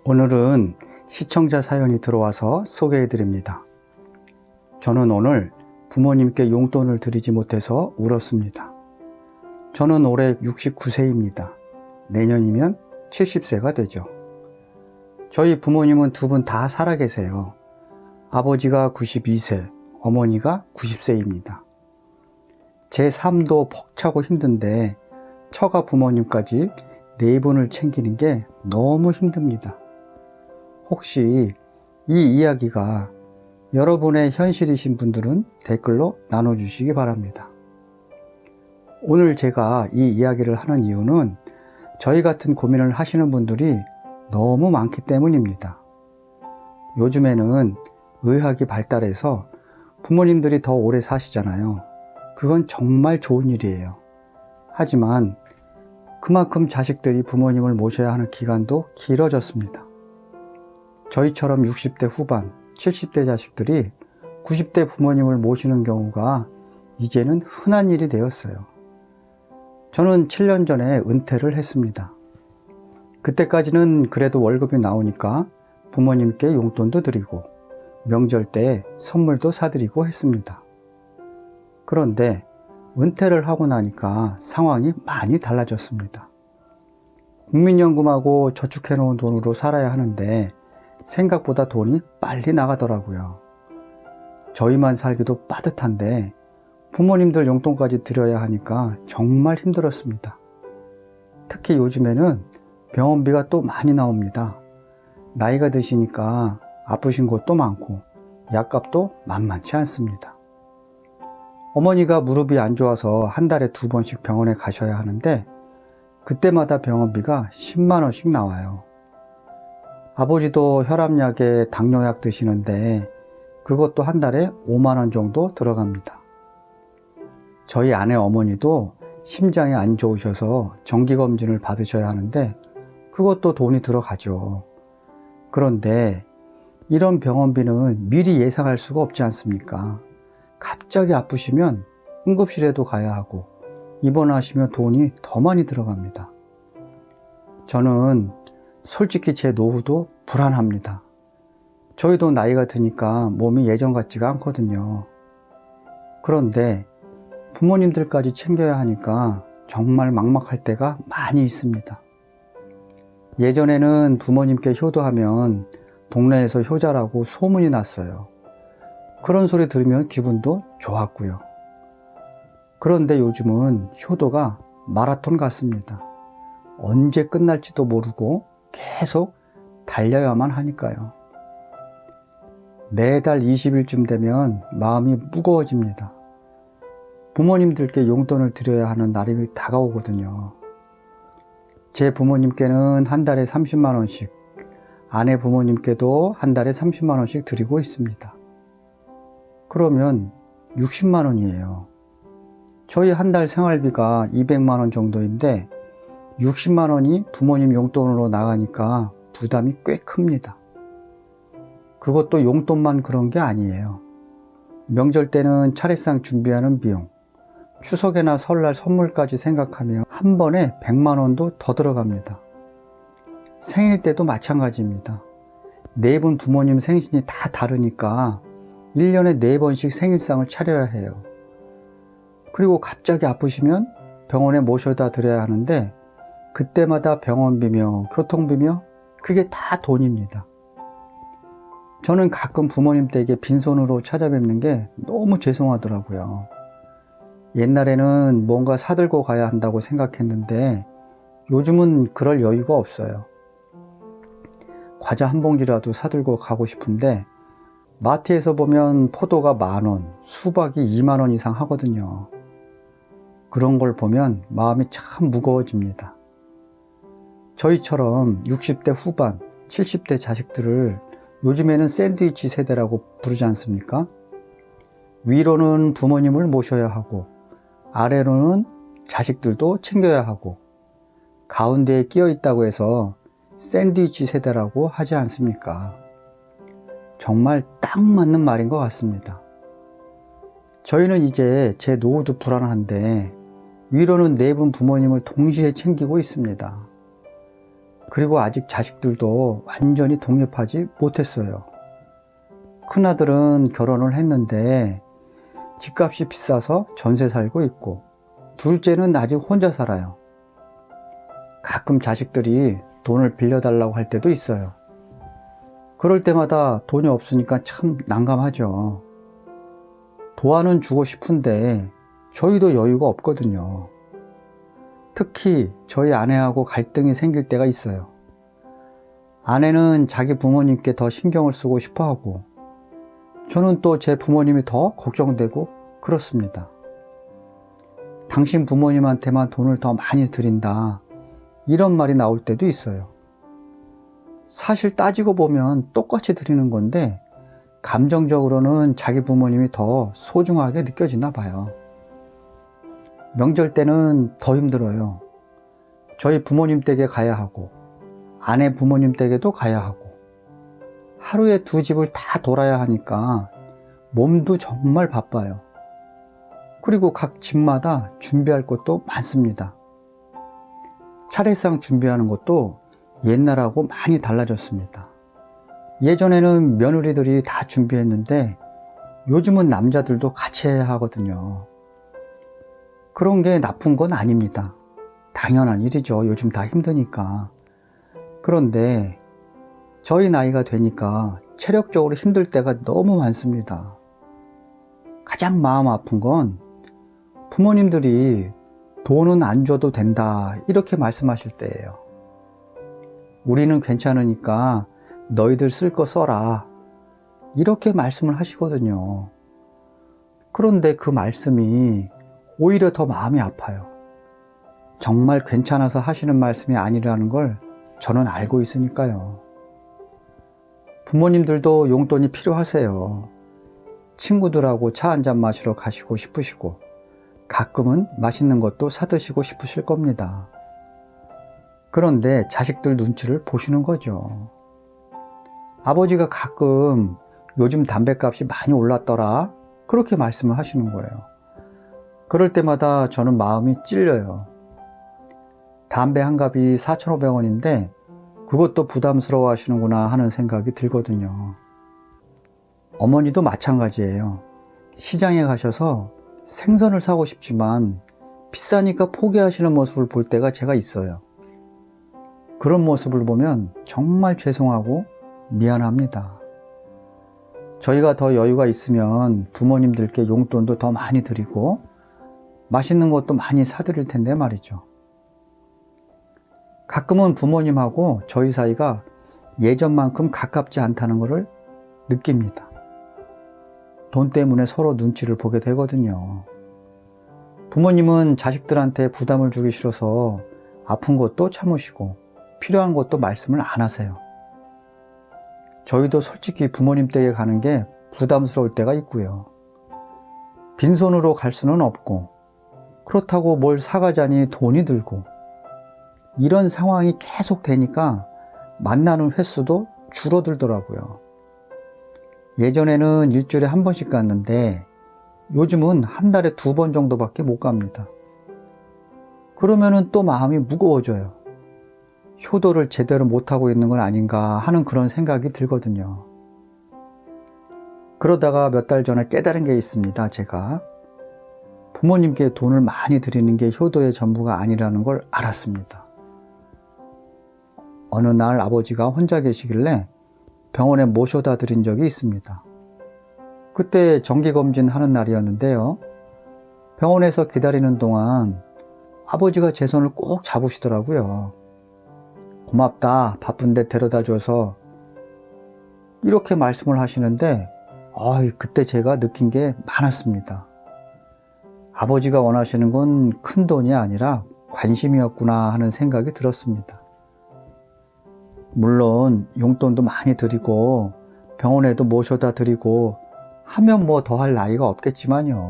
오늘은 시청자 사연이 들어와서 소개해 드립니다. 저는 오늘 부모님께 용돈을 드리지 못해서 울었습니다. 저는 올해 69세입니다. 내년이면 70세가 되죠. 저희 부모님은 두 분 다 살아계세요. 아버지가 92세, 어머니가 90세입니다. 제 삶도 벅차고 힘든데 처가 부모님까지 네 분을 챙기는 게 너무 힘듭니다. 혹시 이 이야기가 여러분의 현실이신 분들은 댓글로 나눠주시기 바랍니다. 오늘 제가 이 이야기를 하는 이유는 저희 같은 고민을 하시는 분들이 너무 많기 때문입니다. 요즘에는 의학이 발달해서 부모님들이 더 오래 사시잖아요. 그건 정말 좋은 일이에요. 하지만 그만큼 자식들이 부모님을 모셔야 하는 기간도 길어졌습니다. 저희처럼 60대 후반, 70대 자식들이 90대 부모님을 모시는 경우가 이제는 흔한 일이 되었어요. 저는 7년 전에 은퇴를 했습니다. 그때까지는 그래도 월급이 나오니까 부모님께 용돈도 드리고 명절 때 선물도 사드리고 했습니다. 그런데 은퇴를 하고 나니까 상황이 많이 달라졌습니다. 국민연금하고 저축해 놓은 돈으로 살아야 하는데 생각보다 돈이 빨리 나가더라고요. 저희만 살기도 빠듯한데 부모님들 용돈까지 드려야 하니까 정말 힘들었습니다. 특히 요즘에는 병원비가 또 많이 나옵니다. 나이가 드시니까 아프신 곳도 많고 약값도 만만치 않습니다. 어머니가 무릎이 안 좋아서 한 달에 2번씩 병원에 가셔야 하는데 그때마다 병원비가 10만 원씩 나와요. 아버지도 혈압약에 당뇨약 드시는데 그것도 한 달에 5만 원 정도 들어갑니다. 저희 아내 어머니도 심장이 안 좋으셔서 정기검진을 받으셔야 하는데 그것도 돈이 들어가죠. 그런데 이런 병원비는 미리 예상할 수가 없지 않습니까? 갑자기 아프시면 응급실에도 가야 하고 입원하시면 돈이 더 많이 들어갑니다. 저는 솔직히 제 노후도 불안합니다. 저희도 나이가 드니까 몸이 예전 같지가 않거든요. 그런데 부모님들까지 챙겨야 하니까 정말 막막할 때가 많이 있습니다. 예전에는 부모님께 효도하면 동네에서 효자라고 소문이 났어요. 그런 소리 들으면 기분도 좋았고요. 그런데 요즘은 효도가 마라톤 같습니다. 언제 끝날지도 모르고 계속 달려야만 하니까요. 매달 20일쯤 되면 마음이 무거워집니다. 부모님들께 용돈을 드려야 하는 날이 다가오거든요. 제 부모님께는 한 달에 30만 원씩, 아내 부모님께도 한 달에 30만 원씩 드리고 있습니다. 그러면 60만 원이에요. 저희 한 달 생활비가 200만 원 정도인데 60만 원이 부모님 용돈으로 나가니까 부담이 꽤 큽니다. 그것도 용돈만 그런 게 아니에요. 명절 때는 차례상 준비하는 비용, 추석이나 설날 선물까지 생각하면 한 번에 100만 원도 더 들어갑니다. 생일 때도 마찬가지입니다. 네 분 부모님 생신이 다 다르니까 1년에 4번씩 생일상을 차려야 해요. 그리고 갑자기 아프시면 병원에 모셔다 드려야 하는데 그때마다 병원비며 교통비며 그게 다 돈입니다. 저는 가끔 부모님 댁에 빈손으로 찾아뵙는 게 너무 죄송하더라고요. 옛날에는 뭔가 사들고 가야 한다고 생각했는데 요즘은 그럴 여유가 없어요. 과자 한 봉지라도 사들고 가고 싶은데 마트에서 보면 포도가 10,000원, 수박이 2만 원 이상 하거든요. 그런 걸 보면 마음이 참 무거워집니다. 저희처럼 60대 후반, 70대 자식들을 요즘에는 샌드위치 세대라고 부르지 않습니까? 위로는 부모님을 모셔야 하고 아래로는 자식들도 챙겨야 하고 가운데에 끼어 있다고 해서 샌드위치 세대라고 하지 않습니까? 정말 딱 맞는 말인 것 같습니다. 저희는 이제 제 노후도 불안한데 위로는 네 분 부모님을 동시에 챙기고 있습니다. 그리고 아직 자식들도 완전히 독립하지 못했어요. 큰아들은 결혼을 했는데 집값이 비싸서 전세 살고 있고, 둘째는 아직 혼자 살아요. 가끔 자식들이 돈을 빌려달라고 할 때도 있어요. 그럴 때마다 돈이 없으니까 참 난감하죠. 도와는 주고 싶은데 저희도 여유가 없거든요. 특히 저희 아내하고 갈등이 생길 때가 있어요. 아내는 자기 부모님께 더 신경을 쓰고 싶어 하고, 저는 또 제 부모님이 더 걱정되고 그렇습니다. 당신 부모님한테만 돈을 더 많이 드린다, 이런 말이 나올 때도 있어요. 사실 따지고 보면 똑같이 드리는 건데 감정적으로는 자기 부모님이 더 소중하게 느껴지나 봐요. 명절 때는 더 힘들어요. 저희 부모님 댁에 가야 하고, 아내 부모님 댁에도 가야 하고, 하루에 두 집을 다 돌아야 하니까 몸도 정말 바빠요. 그리고 각 집마다 준비할 것도 많습니다. 차례상 준비하는 것도 옛날하고 많이 달라졌습니다. 예전에는 며느리들이 다 준비했는데 요즘은 남자들도 같이 해야 하거든요. 그런 게 나쁜 건 아닙니다. 당연한 일이죠. 요즘 다 힘드니까. 그런데 저희 나이가 되니까 체력적으로 힘들 때가 너무 많습니다. 가장 마음 아픈 건 부모님들이 돈은 안 줘도 된다, 이렇게 말씀하실 때예요. 우리는 괜찮으니까 너희들 쓸 거 써라, 이렇게 말씀을 하시거든요. 그런데 그 말씀이 오히려 더 마음이 아파요. 정말 괜찮아서 하시는 말씀이 아니라는 걸 저는 알고 있으니까요. 부모님들도 용돈이 필요하세요. 친구들하고 차 한잔 마시러 가시고 싶으시고, 가끔은 맛있는 것도 사드시고 싶으실 겁니다. 그런데 자식들 눈치를 보시는 거죠. 아버지가 가끔 요즘 담뱃값이 많이 올랐더라, 그렇게 말씀을 하시는 거예요. 그럴 때마다 저는 마음이 찔려요. 담배 한 갑이 4,500원인데 그것도 부담스러워 하시는구나 하는 생각이 들거든요. 어머니도 마찬가지예요. 시장에 가셔서 생선을 사고 싶지만 비싸니까 포기하시는 모습을 볼 때가 제가 있어요. 그런 모습을 보면 정말 죄송하고 미안합니다. 저희가 더 여유가 있으면 부모님들께 용돈도 더 많이 드리고 맛있는 것도 많이 사드릴 텐데 말이죠. 가끔은 부모님하고 저희 사이가 예전만큼 가깝지 않다는 것을 느낍니다. 돈 때문에 서로 눈치를 보게 되거든요. 부모님은 자식들한테 부담을 주기 싫어서 아픈 것도 참으시고 필요한 것도 말씀을 안 하세요. 저희도 솔직히 부모님 댁에 가는 게 부담스러울 때가 있고요. 빈손으로 갈 수는 없고, 그렇다고 뭘 사가자니 돈이 들고, 이런 상황이 계속 되니까 만나는 횟수도 줄어들더라고요. 예전에는 일주일에 한 번씩 갔는데 요즘은 한 달에 2번 정도밖에 못 갑니다. 그러면은 또 마음이 무거워져요. 효도를 제대로 못하고 있는 건 아닌가 하는 그런 생각이 들거든요. 그러다가 몇 달 전에 깨달은 게 있습니다. 제가 부모님께 돈을 많이 드리는 게 효도의 전부가 아니라는 걸 알았습니다. 어느 날 아버지가 혼자 계시길래 병원에 모셔다 드린 적이 있습니다. 그때 정기검진 하는 날이었는데요. 병원에서 기다리는 동안 아버지가 제 손을 꼭 잡으시더라고요. 고맙다, 바쁜데 데려다 줘서, 이렇게 말씀을 하시는데 그때 제가 느낀 게 많았습니다. 아버지가 원하시는 건 큰 돈이 아니라 관심이었구나 하는 생각이 들었습니다. 물론 용돈도 많이 드리고 병원에도 모셔다 드리고 하면 뭐 더 할 나이가 없겠지만요.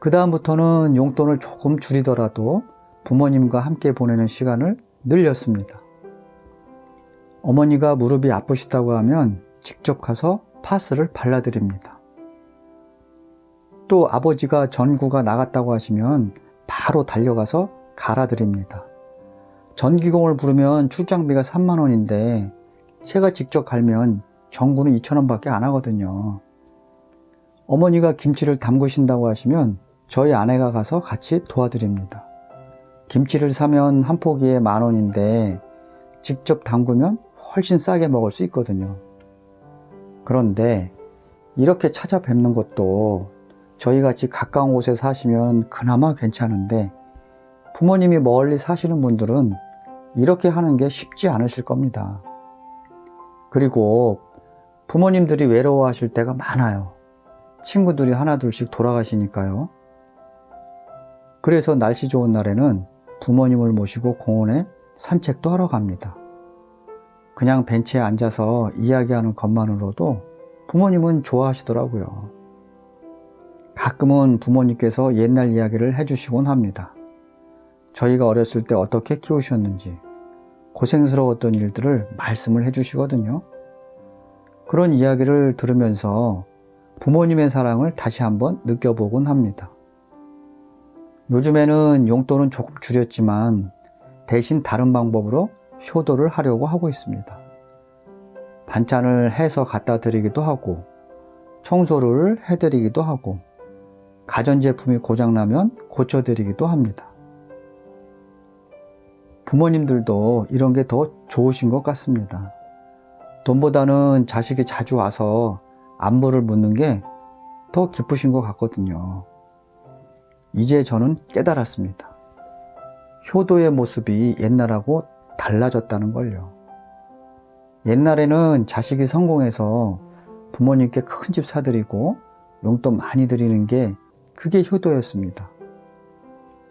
그 다음부터는 용돈을 조금 줄이더라도 부모님과 함께 보내는 시간을 늘렸습니다. 어머니가 무릎이 아프시다고 하면 직접 가서 파스를 발라드립니다. 또 아버지가 전구가 나갔다고 하시면 바로 달려가서 갈아드립니다. 전기공을 부르면 출장비가 3만 원인데 제가 직접 갈면 전구는 2,000원 밖에 안 하거든요. 어머니가 김치를 담그신다고 하시면 저희 아내가 가서 같이 도와드립니다. 김치를 사면 한 포기에 10,000원인데 직접 담그면 훨씬 싸게 먹을 수 있거든요. 그런데 이렇게 찾아뵙는 것도 저희 같이 가까운 곳에 사시면 그나마 괜찮은데 부모님이 멀리 사시는 분들은 이렇게 하는 게 쉽지 않으실 겁니다. 그리고 부모님들이 외로워하실 때가 많아요. 친구들이 하나둘씩 돌아가시니까요. 그래서 날씨 좋은 날에는 부모님을 모시고 공원에 산책도 하러 갑니다. 그냥 벤치에 앉아서 이야기하는 것만으로도 부모님은 좋아하시더라고요. 가끔은 부모님께서 옛날 이야기를 해주시곤 합니다. 저희가 어렸을 때 어떻게 키우셨는지, 고생스러웠던 일들을 말씀을 해주시거든요. 그런 이야기를 들으면서 부모님의 사랑을 다시 한번 느껴보곤 합니다. 요즘에는 용돈은 조금 줄였지만 대신 다른 방법으로 효도를 하려고 하고 있습니다. 반찬을 해서 갖다 드리기도 하고, 청소를 해드리기도 하고, 가전제품이 고장나면 고쳐드리기도 합니다. 부모님들도 이런 게 더 좋으신 것 같습니다. 돈보다는 자식이 자주 와서 안부를 묻는 게 더 기쁘신 것 같거든요. 이제 저는 깨달았습니다. 효도의 모습이 옛날하고 달라졌다는 걸요. 옛날에는 자식이 성공해서 부모님께 큰 집 사드리고 용돈 많이 드리는 게 그게 효도였습니다.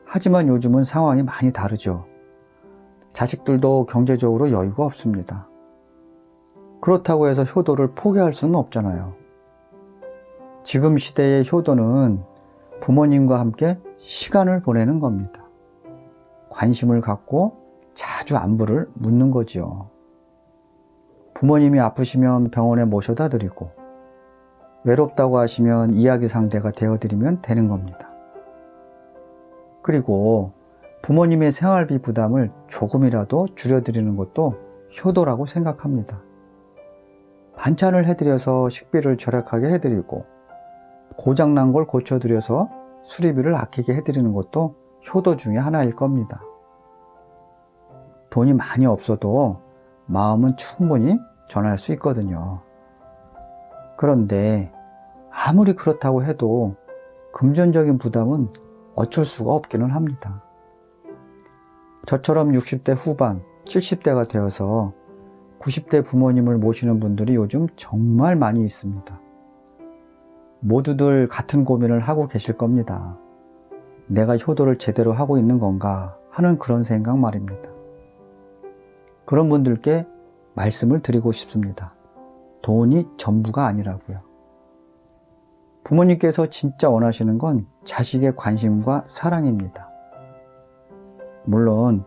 하지만 요즘은 상황이 많이 다르죠. 자식들도 경제적으로 여유가 없습니다. 그렇다고 해서 효도를 포기할 수는 없잖아요. 지금 시대의 효도는 부모님과 함께 시간을 보내는 겁니다. 관심을 갖고 자주 안부를 묻는 거지요. 부모님이 아프시면 병원에 모셔다 드리고, 외롭다고 하시면 이야기 상대가 되어드리면 되는 겁니다. 그리고 부모님의 생활비 부담을 조금이라도 줄여드리는 것도 효도라고 생각합니다. 반찬을 해드려서 식비를 절약하게 해드리고, 고장난 걸 고쳐드려서 수리비를 아끼게 해드리는 것도 효도 중에 하나일 겁니다. 돈이 많이 없어도 마음은 충분히 전할 수 있거든요. 그런데 아무리 그렇다고 해도 금전적인 부담은 어쩔 수가 없기는 합니다. 저처럼 60대 후반, 70대가 되어서 90대 부모님을 모시는 분들이 요즘 정말 많이 있습니다. 모두들 같은 고민을 하고 계실 겁니다. 내가 효도를 제대로 하고 있는 건가 하는 그런 생각 말입니다. 그런 분들께 말씀을 드리고 싶습니다. 돈이 전부가 아니라고요. 부모님께서 진짜 원하시는 건 자식의 관심과 사랑입니다. 물론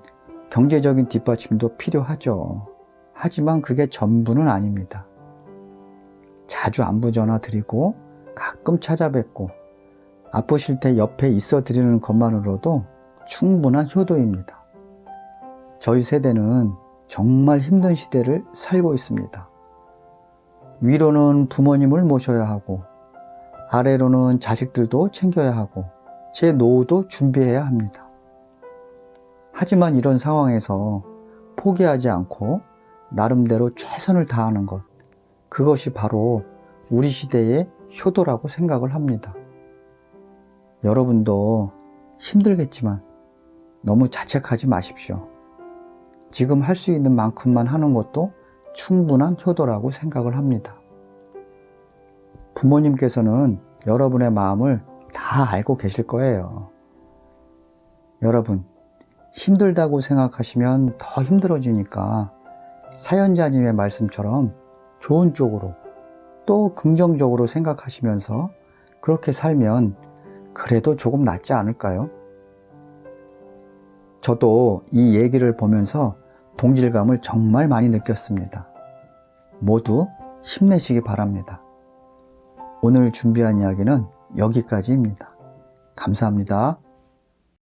경제적인 뒷받침도 필요하죠. 하지만 그게 전부는 아닙니다. 자주 안부 전화 드리고 가끔 찾아뵙고 아프실 때 옆에 있어 드리는 것만으로도 충분한 효도입니다. 저희 세대는 정말 힘든 시대를 살고 있습니다. 위로는 부모님을 모셔야 하고, 아래로는 자식들도 챙겨야 하고, 제 노후도 준비해야 합니다. 하지만 이런 상황에서 포기하지 않고 나름대로 최선을 다하는 것, 그것이 바로 우리 시대의 효도라고 생각을 합니다. 여러분도 힘들겠지만 너무 자책하지 마십시오. 지금 할 수 있는 만큼만 하는 것도 충분한 효도라고 생각을 합니다. 부모님께서는 여러분의 마음을 다 알고 계실 거예요. 여러분, 힘들다고 생각하시면 더 힘들어지니까 사연자님의 말씀처럼 좋은 쪽으로 또 긍정적으로 생각하시면서 그렇게 살면 그래도 조금 낫지 않을까요? 저도 이 얘기를 보면서 동질감을 정말 많이 느꼈습니다. 모두 힘내시기 바랍니다. 오늘 준비한 이야기는 여기까지입니다. 감사합니다.